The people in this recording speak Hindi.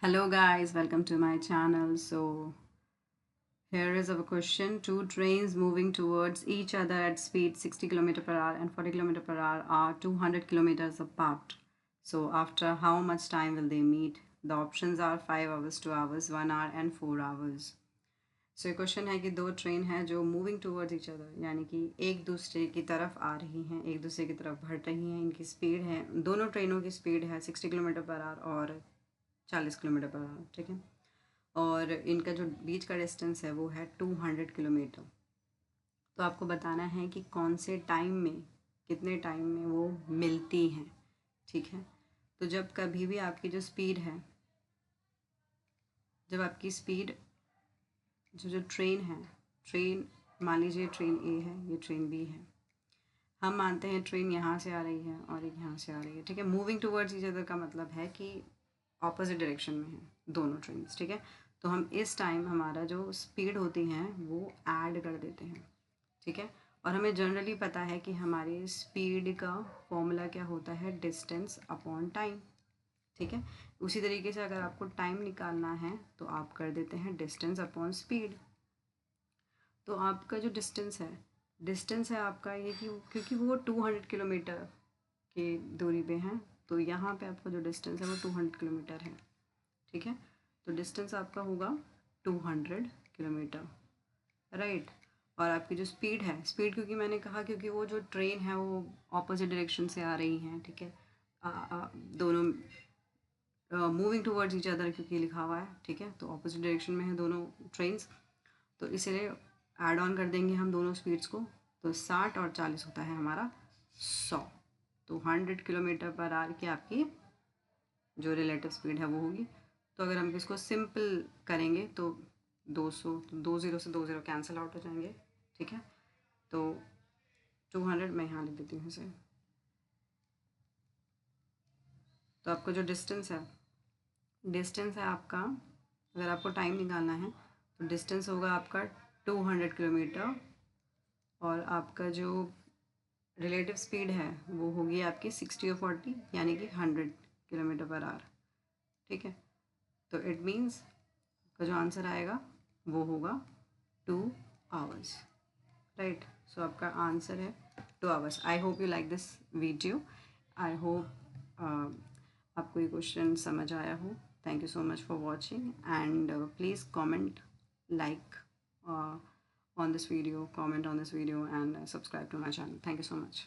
Hello guys, welcome to my channel. So here is our question. Two trains moving towards each other at speed 60 km per hour and 40 km per hour are 200 kilometers apart. So after how much time will they meet? The options are 5 hours, 2 hours, 1 hour and 4 hours. सो ये क्वेश्चन है कि दो ट्रेन हैं जो मूविंग टूवर्ड्स ईच अदर यानी कि एक दूसरे की तरफ आ रही हैं, एक दूसरे की तरफ बढ़ रही हैं। इनकी स्पीड है, दोनों ट्रेनों की स्पीड है 60 किलोमीटर पर आवर और 40 किलोमीटर पर आवर, ठीक है। और इनका जो बीच का डिस्टेंस है वो है 200 किलोमीटर। तो आपको बताना है कि कौन से टाइम में, कितने टाइम में वो मिलती हैं, ठीक है। तो जब कभी भी आपकी जो स्पीड है, जब आपकी स्पीड जो ट्रेन है, ट्रेन मान लीजिए ट्रेन ए है, ये ट्रेन बी है। हम मानते हैं ट्रेन यहाँ से आ रही है और एक यहाँ से आ रही है, ठीक है। मूविंग टूवर्ड्स ईच अदर का मतलब है कि ऑपोजिट डायरेक्शन में है दोनों ट्रेन, ठीक है। तो हम इस टाइम हमारा जो स्पीड होती हैं वो ऐड कर देते हैं, ठीक है। और हमें जनरली पता है कि हमारी स्पीड का फॉर्मूला क्या होता है, डिस्टेंस अपॉन टाइम, ठीक है। उसी तरीके से अगर आपको टाइम निकालना है तो आप कर देते हैं डिस्टेंस अपॉन स्पीड। तो आपका जो डिस्टेंस है आपका ये कि क्योंकि वो 200 किलोमीटर की दूरी पे हैं, तो यहाँ पे आपका जो डिस्टेंस है वो 200 किलोमीटर है, ठीक है। तो डिस्टेंस आपका होगा 200 किलोमीटर, राइट। और आपकी जो स्पीड है, स्पीड क्योंकि मैंने कहा क्योंकि वो जो ट्रेन है वो ऑपोजिट डायरेक्शन से आ रही हैं, ठीक है। दोनों मूविंग टूवर्ड्स ईच अदर क्योंकि लिखा हुआ है, ठीक है। तो ऑपोजिट डायरेक्शन में है दोनों ट्रेन्स, तो इसलिए ऐड ऑन कर देंगे हम दोनों स्पीड्स को। तो 60 और 40 होता है हमारा 100। तो 100 किलोमीटर पर आवर की आपकी जो रिलेटिव स्पीड है वो होगी। तो अगर हम इसको सिंपल करेंगे तो 200, तो 20 से 20 कैंसिल आउट हो जाएंगे, ठीक है। तो 200 मैं यहाँ लिख देती हूँ इसे। तो आपका जो डिस्टेंस है आपका, अगर आपको टाइम निकालना है तो डिस्टेंस होगा आपका 200 किलोमीटर और आपका जो रिलेटिव स्पीड है वो होगी आपकी 60 और 40 यानी कि 100 किलोमीटर पर आवर, ठीक है। तो इट मीन्स का जो आंसर आएगा वो होगा 2 आवर्स, राइट। सो आपका आंसर है 2 hours. I hope you like this video. I hope आपको ये क्वेश्चन समझ आया हो। Thank you so much for watching and please comment, like on this video, comment on this video and subscribe to my channel. Thank you so much.